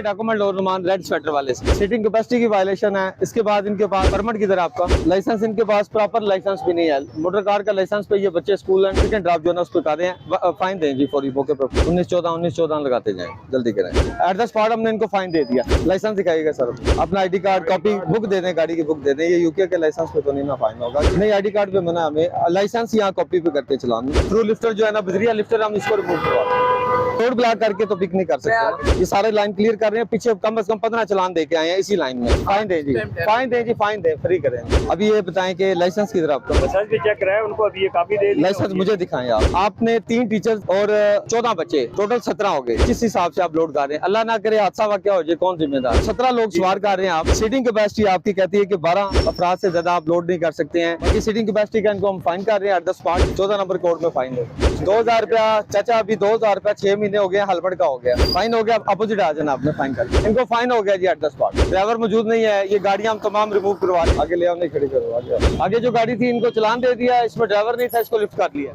Document लो रुमान red sweater वाले से। Seating capacity की वायलेशन है। इसके बाद इनके पास परमिट किधर आपका लाइसेंस, इनके पास प्रॉपर लाइसेंस भी नहीं है। मोटर कार का लाइसेंस पे ये बच्चे school and pick and drop जो है ना उस पर कर रहे हैं। फाइन दें जी फौरी मौके पे 1914 लगाते जाएं, जल्दी करें। एट द स्पॉट हमने इनको फाइन दे दिया। लाइसेंस दिखाइएगा सर, अपना आईडी कार्ड कॉपी बुक दे दें, गाड़ी की बुक दे दें। ये यूके के लाइसेंस पे तो नहीं ना फाइन होगा। नहीं आईडी कार्ड पे मना, हमें लाइसेंस यहाँ कॉपी पे करके चलाना। थ्रू लिफ्टर जो है ना बजरिया लिफ्टर, हम इसको रिमूव करवा रोड ब्लॉक करके तो पिक नहीं कर सकते। ये सारे लाइन क्लियर कर रहे हैं, पीछे कम से कम 15 चलान दे के आए हैं इसी लाइन में। फाइन दें जी, फाइन दें जी, फाइन दें, फ्री करें। अभी ये बताएं कि लाइसेंस किधर आपका? लाइसेंस भी चेक कराया उनको, अभी ये कॉपी दे दी। लाइसेंस मुझे दिखाएं आप। आपने 3 टीचर और 14 बच्चे, टोटल 17 हो गए। किस हिसाब से आप लोड कर रहे हैं? अल्लाह ना करे हादसा वाकया हो जाए, कौन जिम्मेदार? 17 लोग सवार कर रहे हैं आप। सीटिंग कैपेसिटी आपकी कहती है कि 12 अफराद से ज्यादा आप लोड नहीं कर सकते हैं। बाकी सीटिंग कैपेसिटी का इनको हम फाइन कर रहे हैं eight the spot. 14 number code में फाइन है 2000 रुपया। चाचा अभी 2000 रुपया 6 महीने हो गए, हलबड़ का हो गया, फाइन हो गया। अपोजिट आ जाना आपने फाइन कर, इनको फाइन हो गया जी एट द स्पॉट। ड्राइवर मौजूद नहीं है, ये गाड़ियां हम तमाम रिमूव करवा आगे ले आओ, नहीं खड़ी करो। आगे जो गाड़ी थी इनको चलान दे दिया, इसमें ड्राइवर नहीं था, इसको लिफ्ट कर लिया।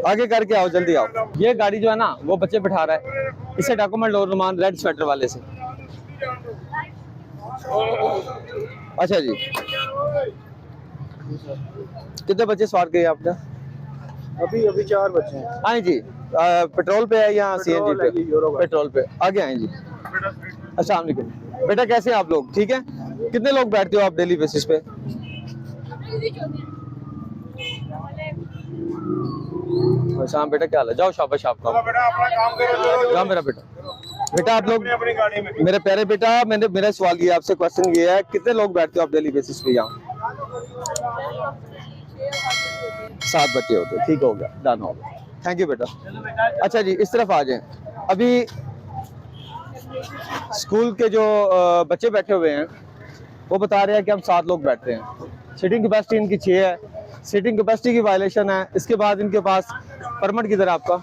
आगे करके आओ, जल्दी आओ। ये गाड़ी जो है ना वो बच्चे बिठा रहा है, इसे डॉक्यूमेंट लो रुमान रेड स्वेटर वाले से। अच्छा जी, कितने बच्चे सवार किए आपने? अभी 4 बच्चे हैं। आए जी, पेट्रोल पे है या सीएनजी पे? पेट्रोल पे। आगे आए जी। अस्सलाम वालेकुम बेटा, कैसे हैं आप लोग? ठीक है। कितने लोग बैठते हो आप डेली बेसिस पे? शाम बेटा क्या हाल है? जाओ शाबाश आपका जाओ मेरा बेटा। बेटा आप लोग मेरे प्यारे बेटा, मैंने मेरा सवाल ये आपसे क्वेश्चन ये है, कितने लोग बैठते हो आप डेली बेसिस पे यहाँ? 7 बच्चे होते, ठीक हो गया, डन हो गया, थैंक यू बेटा। अच्छा जी, इस तरफ आ जाएं। अभी स्कूल के जो बच्चे बैठे हुए हैं वो बता रहे हैं कि हम 7 लोग बैठते हैं। सीटिंग कैपेसिटी इनकी 6 है। सीटिंग कैपेसिटी की वायलेशन है। इसके बाद इनके पास परमिट किधर आपका?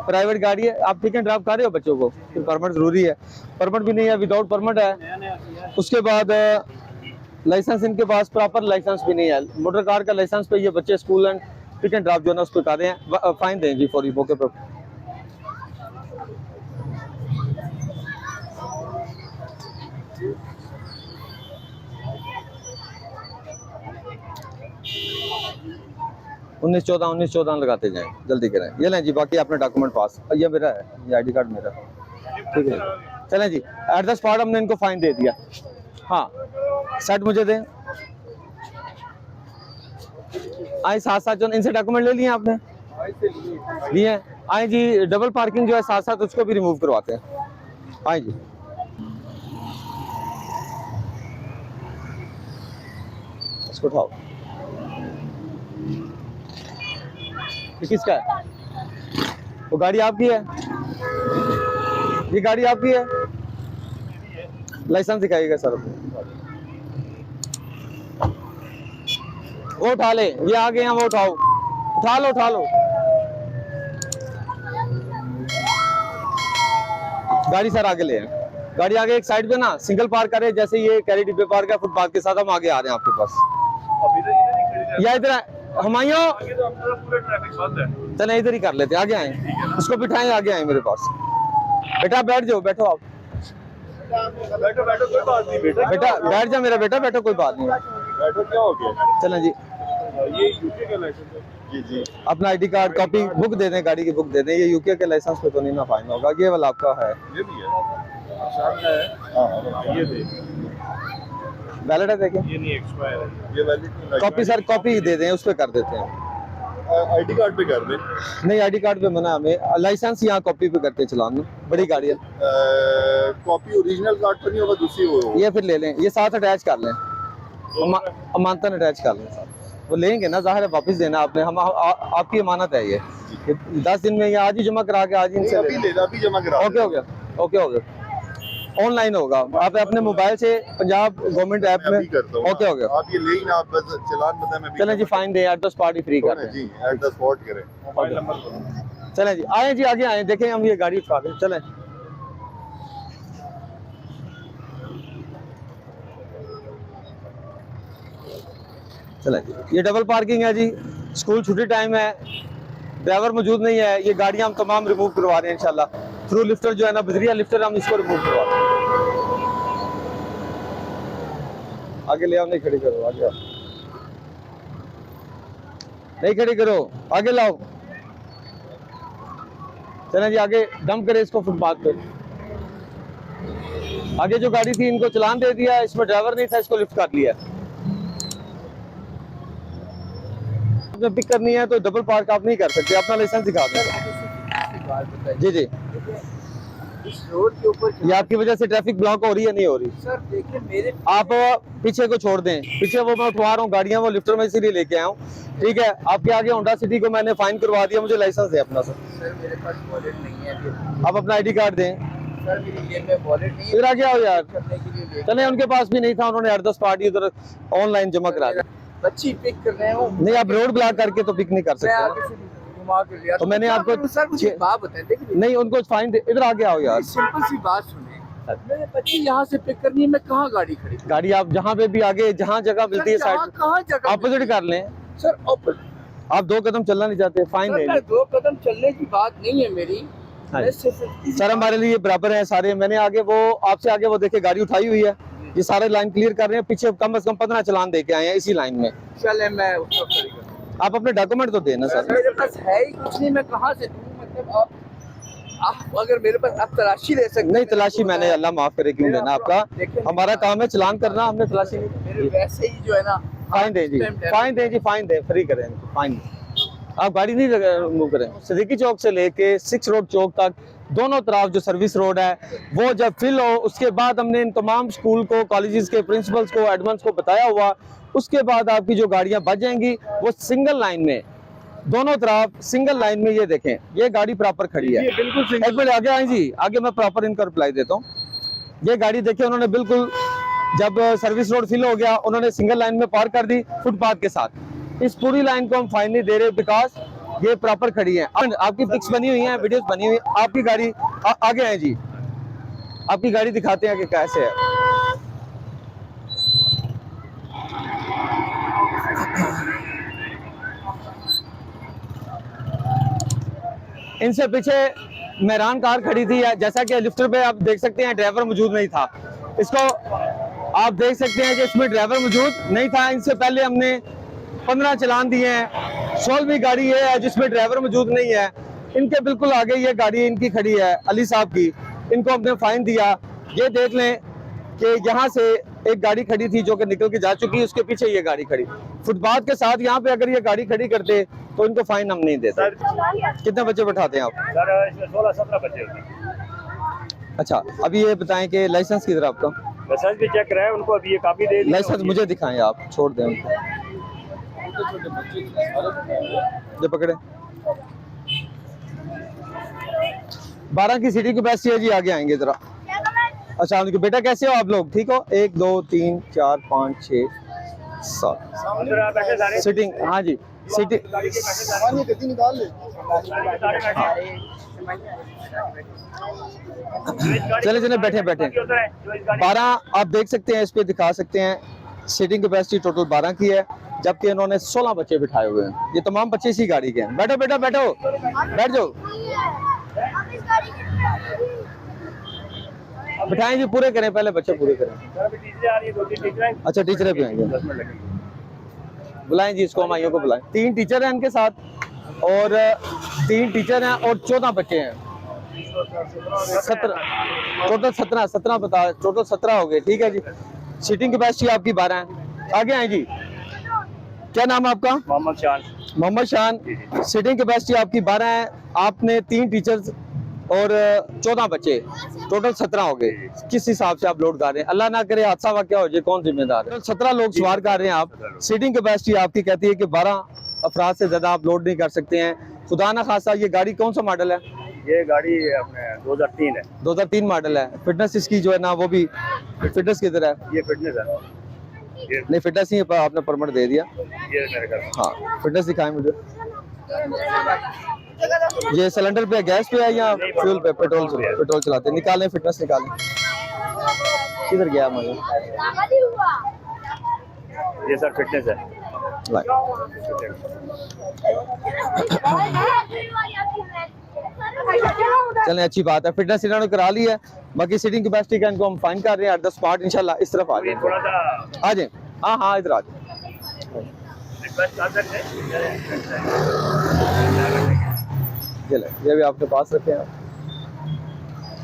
प्राइवेट गाड़ी है। आप पिक एंड ड्रॉप कर रहे हो बच्चों को, फिर परमिट जरूरी है। परमिट भी नहीं है, विदाउट परमिट है। उसके बाद लाइसेंस इनके पास प्रॉपर लाइसेंस भी नहीं है। मोटर कार का लाइसेंस पे ये बच्चे school and pick and drop जो है ना उस पर कर रहे हैं। फाइन दें जी फौरी मौके पे। उन्नीस चौदह लगाते जाएं, जल्दी करें। ये लें जी, बाकी अपने डॉक्यूमेंट पास। ये मेरा है, ये आईडी कार्ड मेरा, ठीक है। चलें जी, एट द स्पॉट हमने इनको फाइन दे दिया। हाँ, सेट मुझे दें। आए साथ साथ जो इनसे डॉक्यूमेंट ले लिए आपने? लिए। आए जी, डबल पार्किंग जो है साथ साथ उसको भी रिमूव करवाते हैं। आए जी, इसको उठाओ। ये किसका है? वो गाड़ी आपकी है? ये गाड़ी आपकी है? लाइसेंस दिखाइएगा सर। वो उठा ले, ये आ गए हैं, वो उठाओ, उठा लो, उठा लो। गाड़ी सर आगे ले, गाड़ी आगे एक साइड पे ना सिंगल पार्क करे, जैसे ये कैरी डिब्बे पार्क है फुटपाथ के साथ, हम आगे आ रहे हैं आपके पास। या इधर हमायूं चले, इधर ही कर लेते, आगे आए, उसको बिठाएं, आगे आए मेरे पास। बेटा बैठ जाओ, बैठो आप, बैठो बैठो, कोई बात नहीं बेटा, बेटा बैठ जा मेरा बेटा, बैठो, कोई बात नहीं। बैठो, क्या हो गया? चलें जी, ये यूके का लाइसेंस है जी जी। अपना आईडी कार्ड कॉपी बुक दे दें, गाड़ी की बुक दे दें। ये यूके के लाइसेंस पे तो नहीं ना फाइन होगा। ये वाला आपका है? ये भी है, सामने है। हां, ये दे, वैलिड है, देखें। ये नहीं एक्सपायर है, ये वैलिड नहीं। कॉपी सर, कॉपी दे दें, उस पे कर देते हैं। आईडी कार्ड पे कर दे। नहीं आईडी कार्ड पे मना, हमें लाइसेंस यहाँ कॉपी पे करते चलान। बड़ी गाड़ी है, कॉपी ओरिजिनल कार्ड पर नहीं होगा, दूसरी हो। ये फिर ले लें, ये साथ अटैच कर लें, अमानतन अटैच कर लें साथ। वो लेंगे ना, जाहिर है वापस देना आपने, हम आपकी अमानत है। ये 10 दिन में, या आज ही जमा करा के आज इनसे अभी ले, अभी जमा करा। ओके हो गया, ओके हो गया। ऑनलाइन होगा, आप अपने मोबाइल से पंजाब गवर्नमेंट ऐप में। ओके हो गया, आप ये ले ही ना, आप बस चलान बताएं। मैं चलें जी, फाइन दे, एट द स्पॉट ही फ्री कर दें जी, एट द स्पॉट करें। मोबाइल नंबर चलें जी, आए जी, आगे आए, देखें हम ये गाड़ी उठा दें, चलें। चलें जी, ये डबल पार्किंग है जी, स्कूल छुट्टी टाइम है, ड्राइवर मौजूद नहीं है। ये गाड़ियां हम तमाम रिमूव करवा रहे हैं इंशाल्लाह। थ्रू लिफ्टर जो है ना, बजरिया लिफ्टर, हम इसको रिमूव करवाते हैं। आगे ले आओ, नहीं खड़ी करो, आगे आओ, नहीं खड़ी करो, आगे लाओ। चलें जी, आगे डंप करें इसको फुटपाथ पे। आगे जो गाड़ी थी इनको चलान दे दिया, इसमें ड्राइवर नहीं था, इसको लिफ्ट कर लिया। आपने पिक करनी है तो डबल पार्क आप नहीं कर सकते, अपना लाइसेंस दिखा दें। जी जी, इस रोड के ऊपर ये आपकी वजह से ट्रैफिक ब्लॉक हो रही है, नहीं हो रही? सर देखिए मेरे आप पीछे को छोड़ दें, पीछे वो मैं उठवा रहा हूँ गाड़ियाँ, वो लिफ्टर में इसीलिए लेके आया हूँ, ठीक है? आपके आगे होंडा सिटी को मैंने फाइन करवा दिया, मुझे लाइसेंस है अपना। सर मेरे पास वॉलेट नहीं है अभी। आप अपना आईडी कार्ड दें। सर मेरी जेब में वॉलेट नहीं है। फिर आगे आओ यार, करने के लिए लेके चले, उनके पास भी नहीं था, उन्होंने 8-10 पार्टी उधर ऑनलाइन जमा करा दी। बच्ची पिक कर रहे हो। नहीं, आप रोड ब्लॉक करके तो पिक नहीं कर मैं सकते आगे ना। से घुमा कर लिया तो मैंने आपको सर मुझे एक बात बताएं, देखिए नहीं, उनको फाइन दे, इधर आगे आओ यार। सिंपल सी बात सुने, मेरे बच्ची यहाँ से पिक करनी है, मैं कहाँ गाड़ी खड़ी करूं? गाड़ी आप जहाँ पे भी आगे जहाँ जगह मिलती है कहाँ साइड कहाँ जगह अपोजिट कर लें। Sir opposite. आप 2 कदम चलना नहीं चाहते, फाइन सर दे मैं दें। 2 कदम चलने की बात नहीं है मेरी। हाँ मैं जी। सिर्फ सर हमारे लिए बराबर हैं सारे। मैंने आगे वो आपसे आगे वो देखे गाड़ी उठाई हुई है, ये सारे लाइन क्लियर कर रहे हैं, पीछे कम से कम 15 चलान दे के आए हैं इसी लाइन में। चले मैं उसको खड़ी करूं। आप अपने डॉक्यूमेंट तो देना सर सर। मेरे पास है ही कुछ नहीं, मैं कहाँ से दूं? मतलब आप अगर मेरे पास आप तलाशी ले सकते नहीं, तलाशी मैंने, अल्लाह माफ करे, क्यों लेना आपका? देखिए, हमारा काम है चलान करना, हमने तलाशी नहीं। मेरे वैसे ही जो है ना फाइन दें जी, फाइन दें जी, फाइन दें, फ्री करें इनको, फाइन। आप गाड़ी नहीं मूव करें। सिद्दीकी चौक से लेके 6 रोड चौक तक दोनों तरफ जो सर्विस रोड है वो जब फिल हो, उसके बाद हमने इन तमाम स्कूल को, कॉलेजेस के प्रिंसिपल्स को, एडमन्स को बताया हुआ, उसके बाद आपकी जो गाड़ियां बच जाएंगी वो सिंगल लाइन में, दोनों तरफ सिंगल लाइन में। ये देखें, ये गाड़ी प्रॉपर खड़ी है, बिल्कुल एक मिनट आगे आए जी, आगे मैं प्रॉपर इनका रिप्लाई देता हूँ। ये गाड़ी देखिए, उन्होंने बिल्कुल जब सर्विस रोड फिल हो गया उन्होंने सिंगल लाइन में पार्क कर दी फुटपाथ के साथ। इस पूरी लाइन को हम फाइन नहीं दे रहे बिकॉज ये प्रॉपर खड़ी है। आपकी पिक्स बनी हुई हैं, वीडियोस बनी हुई हैं। आपकी गाड़ी आगे है जी, आपकी गाड़ी दिखाते हैं कि कैसे है। इनसे पीछे मेहरान कार खड़ी थी, जैसा कि लिफ्टर पे आप देख सकते हैं ड्राइवर मौजूद नहीं था। इसको आप देख सकते हैं कि इसमें ड्राइवर मौजूद नहीं था। इनसे पहले हमने 15 चलान दिए हैं। 16वीं गाड़ी ये है जिसमें ड्राइवर मौजूद नहीं है। इनके बिल्कुल आगे ये गाड़ी इनकी खड़ी है, अली साहब की, इनको हमने फाइन दिया। ये देख लें कि यहाँ से एक गाड़ी खड़ी थी जो कि निकल के जा चुकी है, उसके पीछे ये गाड़ी खड़ी फुटपाथ के साथ। यहाँ पे अगर ये गाड़ी खड़ी करते तो इनको फाइन हम नहीं देते। कितने बच्चे बैठाते हैं आप? सर इसमें 16-17 बच्चे होते हैं। अच्छा, अभी ये बताएं कि लाइसेंस किधर आपका? लाइसेंस भी चेक कराए उनको, अभी ये कापी दे दी। लाइसेंस मुझे दिखाएं, आप छोड़ दें उनको। ये पकड़े। 12 की सीटी कैपेसिटी है जी, आगे आएंगे जरा। अच्छा, उनके बेटा कैसे हो आप लोग? ठीक हो? 1 2 3 4 5 6 7 अंदर आप बैठे सारे सीटिंग। हाँ जी, सीटिंग। गाड़ी के बैठे सारे गद्दी निकाल ले। सारे बैठे। चले चले बैठे बैठे। उधर है जो इस गाड़ी 12 आप देख सकते हैं, इस पे दिखा सकते हैं। सीटिंग कैपेसिटी टोटल 12 की है, जबकि इन्होंने 16 बच्चे बिठाए हुए हैं। ये तमाम बच्चे इसी गाड़ी के हैं। बैठो बेटा, बैठो, बैठ जाओ। बिठाएं जी, पूरे करें, पहले बच्चे पूरे करें। सर अभी टीचर आ रही है, 2-3 टीचर हैं। अच्छा, टीचर भी आएंगे, 10 मिनट लगेंगे। बुलाएं जी इसको, हमाइयों को बुलाएं। 3 टीचर हैं इनके साथ और 3 टीचर हैं और 14 बच्चे हैं। 17 टोटल 17 बता, टोटल 17 हो गए। ठीक है जी, सीटिंग कैपेसिटी आपकी 12 है। आगे आए जी, क्या नाम है आपका? मोहम्मद शान। मोहम्मद शान। सीटिंग कैपेसिटी आपकी 12 है। आपने 3 टीचर्स और 14 बच्चे, टोटल 17 हो गए। किस हिसाब से आप लोड कर रहे हैं? अल्लाह ना करे हादसा वाकया हो जाए, कौन जिम्मेदार है? 17 लोग सवार कर रहे हैं आप। सीटिंग कैपेसिटी आपकी कहती है कि 12 अफराद से ज्यादा आप लोड नहीं कर सकते हैं। खुदा ना खासा, ये गाड़ी कौन सा मॉडल है? ये गाड़ी अपने 2003 है। 2003 मॉडल है। फिटनेस इसकी जो है ना, वो भी फिटनेस किधर है? ये फिटनेस है। ये नहीं, फिटनेस नहीं है, आपने परमिट दे दिया। ये मेरे घर। हाँ, फिटनेस दिखाएं मुझे। ये सिलेंडर पे, गैस पे है या फ्यूल पे? पेट्रोल चलाते हैं। निकालें, फिटनेस निकालें। किधर गया मुझे? ये सर फिटनेस है। चलें अच्छी बात है, फिटनेस इन्होंने करा ली है, बाकी सीटिंग कैपेसिटी का इनको हम फाइन कर रहे हैं एट द स्पॉट। इंशाल्लाह इस तरफ आ ये जाए, थोड़ा सा आ जाए। हाँ हाँ इधर आ जाए। रिक्वेस्ट कर सकते हैं। चले ये भी आपके पास रखे हैं,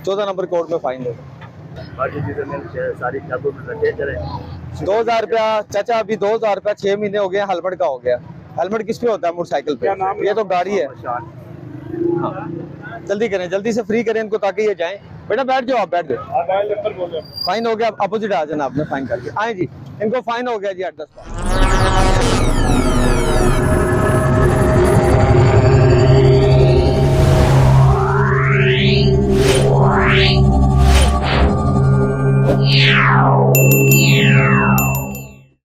14 नंबर कोड में फाइन होगा। बाकी चीज़ें में सारी काबू में रखे करें। 2000 रुपया चाचा, अभी 2000 रुपया 6 महीने हो गए, हेलमेट का हो गया। हेलमेट किस पे होता है? मोटरसाइकिल पे। ये तो गाड़ी है। हाँ जल्दी करें, जल्दी से फ्री करें इनको ताकि ये जाएं। बेटा बैठ जाओ, आप बैठ जाओ। फाइन हो गया, अपोजिट आ जाना आपने फाइन करके। आए जी, इनको फाइन हो गया जी 8-10। Yeah.